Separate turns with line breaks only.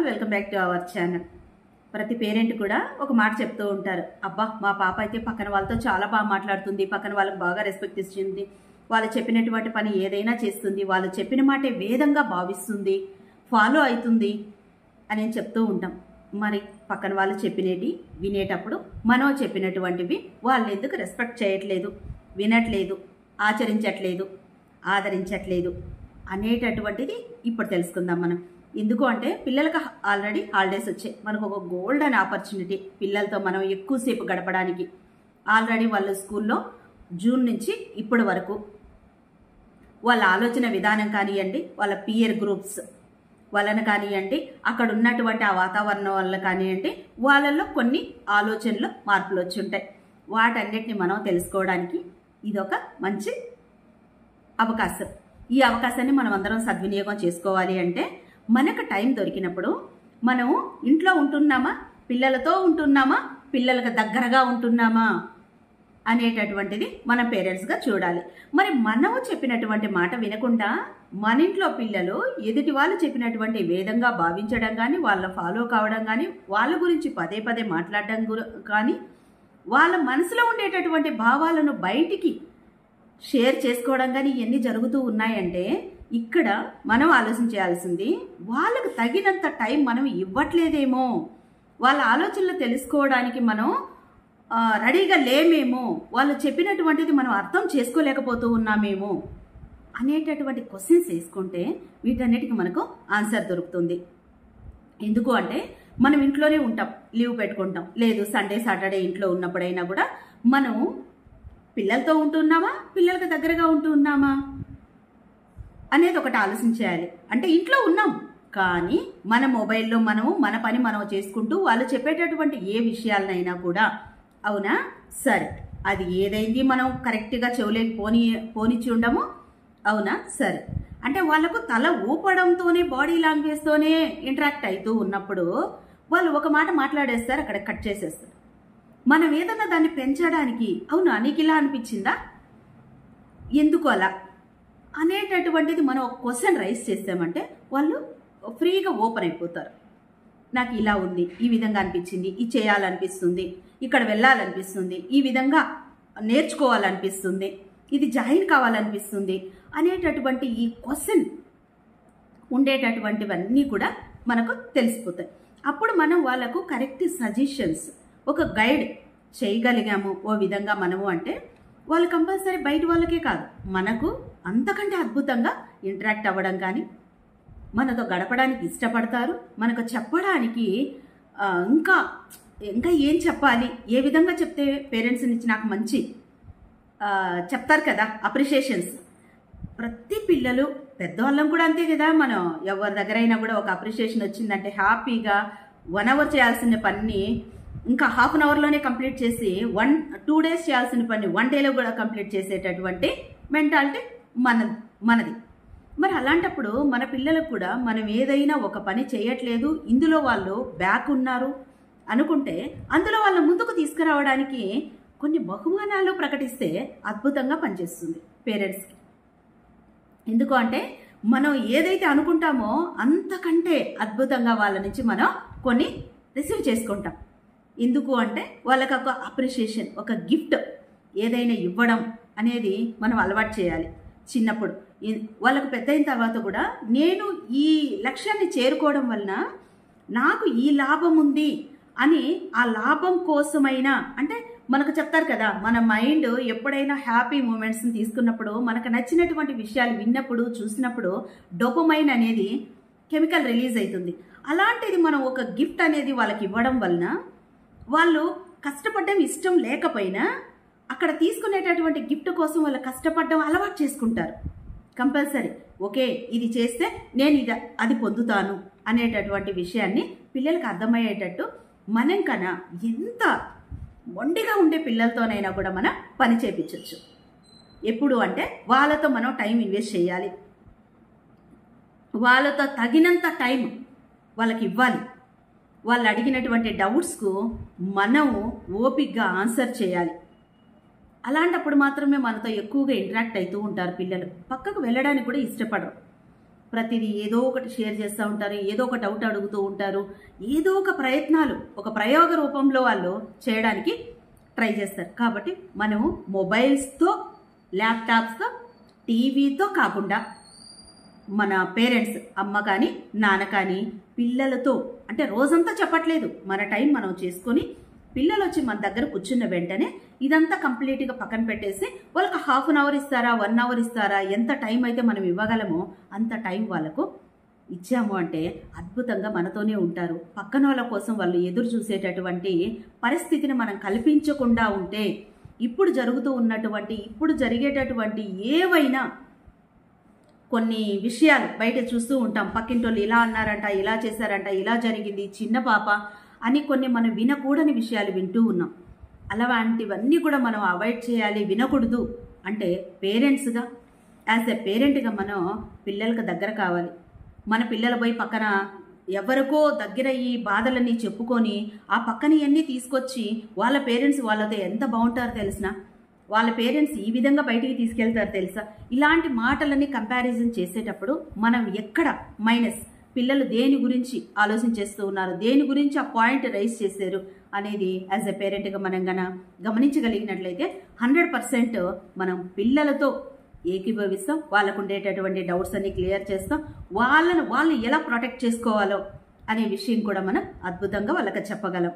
All welcome back to our channel. ప్రతి parent కూడా ఒక మాట చెప్తూ ఉంటారు, అబ్బా మా పాప అయితే పక్కన వాళ్ళతో చాలా బాగా మాట్లాడుతుంది, పక్కన వాళ్ళకి బాగా రెస్పెక్ట్ ఇస్తుంది, వాళ్ళు చెప్పినటువంటి పని ఏదైనా చేస్తుంది, వాళ్ళు చెప్పిన మాటే వేదంగా భావిస్తుంది, ఫాలో అవుతుంది అని చెప్తూ ఉంటాం. మరి పక్కన వాళ్ళు చెప్పినవి వినేటప్పుడు మనం చెప్పినటువంటివి వాళ్ళు ఎందుకు రెస్పెక్ట్ చేయట్లేదు, వినట్లేదు, ఆచరించట్లేదు, ఆదరించట్లేదు అనేటటువంటిది ఇప్పుడు తెలుసుకుందాం మనం. ఎందుకు అంటే పిల్లలకు ఆల్రెడీ హాలిడేస్ వచ్చాయి, మనకు ఒక గోల్డెన్ ఆపర్చునిటీ పిల్లలతో మనం ఎక్కువసేపు గడపడానికి. ఆల్రెడీ వాళ్ళు స్కూల్లో జూన్ నుంచి ఇప్పటి వరకు వాళ్ళ ఆలోచన విధానం కానివ్వండి, వాళ్ళ పియర్ గ్రూప్స్ వలన కానివ్వండి, అక్కడ ఉన్నటువంటి ఆ వాతావరణం వల్ల కానివ్వండి, వాళ్ళల్లో కొన్ని ఆలోచనలు మార్పులు వచ్చి ఉంటాయి. వాటన్నిటిని మనం తెలుసుకోవడానికి ఇదొక మంచి అవకాశం. ఈ అవకాశాన్ని మనం అందరం సద్వినియోగం చేసుకోవాలి. అంటే మనకు టైం దొరికినప్పుడు మనం ఇంట్లో ఉంటున్నామా, పిల్లలతో ఉంటున్నామా, పిల్లలకు దగ్గరగా ఉంటున్నామా అనేటటువంటిది మనం పేరెంట్స్గా చూడాలి. మరి మనము చెప్పినటువంటి మాట వినకుండా మన ఇంట్లో పిల్లలు ఎదుటి వాళ్ళు చెప్పినటువంటి వేదంగా భావించడం కానీ, వాళ్ళ ఫాలో కావడం కానీ, వాళ్ళ గురించి పదే పదే మాట్లాడడం కానీ, వాళ్ళ మనసులో ఉండేటటువంటి భావాలను బయటికి షేర్ చేసుకోవడం కానీ ఇవన్నీ జరుగుతూ ఉన్నాయంటే ఇక్కడ మనం ఆలోచించాల్సింది, వాళ్ళకు తగినంత టైం మనం ఇవ్వట్లేదేమో, వాళ్ళ ఆలోచనలు తెలుసుకోవడానికి మనం రెడీగా లేమేమో, వాళ్ళు చెప్పినటువంటిది మనం అర్థం చేసుకోలేకపోతూ ఉన్నామేమో అనేటటువంటి క్వశ్చన్స్ వేసుకుంటే వీటన్నిటికీ మనకు ఆన్సర్ దొరుకుతుంది. ఎందుకు అంటే మనం ఇంట్లోనే ఉంటాం, లీవ్ పెట్టుకుంటాం, లేదు సండే సాటర్డే ఇంట్లో ఉన్నప్పుడైనా కూడా మనం పిల్లలతో ఉంటున్నామా, పిల్లలకు దగ్గరగా ఉంటున్నామా అనేది ఒకటి ఆలోచించేయాలి. అంటే ఇంట్లో ఉన్నాం కానీ మన మొబైల్లో మనము మన పని మనం చేసుకుంటూ వాళ్ళు చెప్పేటటువంటి ఏ విషయాలనైనా కూడా అవునా సరే, అది ఏదైంది మనం కరెక్ట్గా చెవులేకి పోనిచ్చి ఉండము, అవునా సరే అంటే వాళ్ళకు తల ఊపడంతోనే బాడీ లాంగ్వేజ్తోనే ఇంటరాక్ట్ అవుతూ ఉన్నప్పుడు వాళ్ళు ఒక మాట మాట్లాడేస్తారు, అక్కడ కట్ చేసేస్తారు. మనం ఏదన్నా దాన్ని పెంచడానికి, అవునా నీకు ఇలా అనిపించిందా, ఎందుకు అలా అనేటటువంటిది మనం ఒక క్వశ్చన్ రైజ్ చేస్తామంటే వాళ్ళు ఫ్రీగా ఓపెన్ అయిపోతారు. నాకు ఇలా ఉంది, ఈ విధంగా అనిపించింది, ఇది చేయాలనిపిస్తుంది, ఇక్కడ వెళ్ళాలనిపిస్తుంది, ఈ విధంగా నేర్చుకోవాలనిపిస్తుంది, ఇది జాయిన్ కావాలనిపిస్తుంది అనేటటువంటి ఈ క్వశ్చన్ ఉండేటటువంటివన్నీ కూడా మనకు తెలిసిపోతాయి. అప్పుడు మనం వాళ్ళకు కరెక్ట్ సజెషన్స్, ఒక గైడ్ చేయగలిగాము ఓ విధంగా మనము అంటే వాళ్ళు కంపల్సరీ బయట వాళ్ళకే కాదు మనకు అంతకంటే అద్భుతంగా ఇంటరాక్ట్ అవ్వడం కానీ, మనతో గడపడానికి ఇష్టపడతారు, మనకు చెప్పడానికి ఇంకా ఇంకా ఏం చెప్పాలి, ఏ విధంగా చెప్తే పేరెంట్స్ నుంచి నాకు మంచి చెప్తారు కదా అప్రిషియేషన్స్. ప్రతి పిల్లలు పెద్దవాళ్ళం కూడా అంతే కదా, మనం ఎవరి దగ్గరైనా కూడా ఒక అప్రిషియేషన్ వచ్చిందంటే హ్యాపీగా 1 అవర్ చేయాల్సిన పని ఇంకా ½ అన్ అవర్లోనే కంప్లీట్ చేసి 2 డేస్ చేయాల్సిన పని 1 డేలో కూడా కంప్లీట్ చేసేటటువంటి మెంటాలిటీ మనది. మరి అలాంటప్పుడు మన పిల్లలకు కూడా మనం ఏదైనా ఒక పని చేయట్లేదు, ఇందులో వాళ్ళు బ్యాక్ ఉన్నారు అనుకుంటే అందులో వాళ్ళ ముందుకు తీసుకురావడానికి కొన్ని బహుమానాలు ప్రకటిస్తే అద్భుతంగా పనిచేస్తుంది పేరెంట్స్కి. ఎందుకు అంటే మనం ఏదైతే అనుకుంటామో అంతకంటే అద్భుతంగా వాళ్ళ నుంచి మనం కొన్ని రిసీవ్ చేసుకుంటాం. ఎందుకు అంటే వాళ్ళకి ఒక అప్రిషియేషన్, ఒక గిఫ్ట్ ఏదైనా ఇవ్వడం అనేది మనం అలవాటు చేయాలి చిన్నప్పుడు. వాళ్ళకు పెద్ద అయిన తర్వాత కూడా నేను ఈ లక్ష్యాన్ని చేరుకోవడం వలన నాకు ఈ లాభం ఉంది అని, ఆ లాభం కోసమైనా అంటే మనకు చెప్తారు కదా, మన మైండ్ ఎప్పుడైనా హ్యాపీ మూమెంట్స్ని తీసుకున్నప్పుడు, మనకు నచ్చినటువంటి విషయాలు విన్నప్పుడు చూసినప్పుడు డోపమైన్ అనేది కెమికల్ రిలీజ్ అవుతుంది. అలాంటిది మనం ఒక గిఫ్ట్ అనేది వాళ్ళకి ఇవ్వడం వలన వాళ్ళు కష్టపడడం ఇష్టం లేకపోయినా అక్కడ తీసుకునేటటువంటి గిఫ్ట్ కోసం వాళ్ళు కష్టపడడం అలవాటు చేసుకుంటారు. కంపల్సరీ ఓకే ఇది చేస్తే నేను అది పొందుతాను అనేటటువంటి విషయాన్ని పిల్లలకు అర్థమయ్యేటట్టు మనం కన్నా ఎంత మొండిగా ఉండే పిల్లలతోనైనా కూడా మనం పని చేయించవచ్చు. ఎప్పుడు అంటే వాళ్ళతో మనం టైం ఇన్వెస్ట్ చేయాలి, వాళ్ళతో తగినంత టైం వాళ్ళకి ఇవ్వాలి, వాళ్ళు అడిగినటువంటి డౌట్స్కు మనము ఓపికగా ఆన్సర్ చేయాలి. అలాంటప్పుడు మాత్రమే మనతో ఎక్కువగా ఇంటరాక్ట్ అవుతూ ఉంటారు పిల్లలు. పక్కకు వెళ్ళడానికి కూడా ఇష్టపడరు. ప్రతిదీ ఏదో ఒకటి షేర్ చేస్తూ ఉంటారు, ఏదో ఒక డౌట్ అడుగుతూ ఉంటారు, ఏదో ఒక ప్రయత్నాలు ఒక ప్రయోగ రూపంలో వాళ్ళు చేయడానికి ట్రై చేస్తారు. కాబట్టి మనము మొబైల్స్తో, ల్యాప్టాప్స్తో, టీవీతో కాకుండా మన పేరెంట్స్, అమ్మ కానీ నాన్న కానీ పిల్లలతో, అంటే రోజంతా చెప్పట్లేదు, మన టైం మనం చేసుకొని పిల్లలు వచ్చి మన దగ్గర కూర్చున్న వెంటనే ఇదంతా కంప్లీట్గా పక్కన పెట్టేసి వాళ్ళకి హాఫ్ అన్ అవర్ ఇస్తారా, 1 అవర్ ఇస్తారా, ఎంత టైం అయితే మనం ఇవ్వగలమో అంత టైం వాళ్ళకు ఇచ్చాము అంటే అద్భుతంగా మనతోనే ఉంటారు. పక్కన వాళ్ళ కోసం వాళ్ళు ఎదురు చూసేటటువంటి పరిస్థితిని మనం కల్పించకుండా ఉంటే ఇప్పుడు జరిగేటటువంటి ఏవైనా కొన్ని విషయాలు బయట చూస్తూ ఉంటాం. పక్కింటోళ్ళు ఇలా అన్నారంట, ఇలా చేశారంట, ఇలా జరిగింది, చిన్న పాప అని కొన్ని మనం వినకూడని విషయాలు వింటూ ఉన్నాం. అలాంటివన్నీ కూడా మనం అవాయిడ్ చేయాలి, వినకూడదు అంటే పేరెంట్స్గా, యాజ్ ఎ పేరెంట్గా మనం పిల్లలకు దగ్గర కావాలి. మన పిల్లలు పోయి పక్కన ఎవరికో దగ్గర ఈ బాధలన్నీ చెప్పుకొని ఆ పక్కన ఇవన్నీ తీసుకొచ్చి వాళ్ళ పేరెంట్స్ వాళ్ళతో ఎంత బాగుంటారో తెలిసిన, వాళ్ళ పేరెంట్స్ ఈ విధంగా బయటికి తీసుకెళ్తారు తెలుసా. ఇలాంటి మాటలన్నీ కంపారిజన్ చేసేటప్పుడు మనం ఎక్కడ మైనస్, పిల్లలు దేని గురించి ఆలోచించేస్తూ ఉన్నారు, దేని గురించి ఆ పాయింట్ రైజ్ చేశారు అనేది యాజ్ ఎ పేరెంట్గా మనం గమనించగలిగినట్లయితే 100% మనం పిల్లలతో ఏకీభవిస్తాం, వాళ్ళకు ఉండేటటువంటి డౌట్స్ అన్ని క్లియర్ చేస్తాం, వాళ్ళు ఎలా ప్రొటెక్ట్ చేసుకోవాలో అనే విషయం కూడా మనం అద్భుతంగా వాళ్ళకి చెప్పగలం.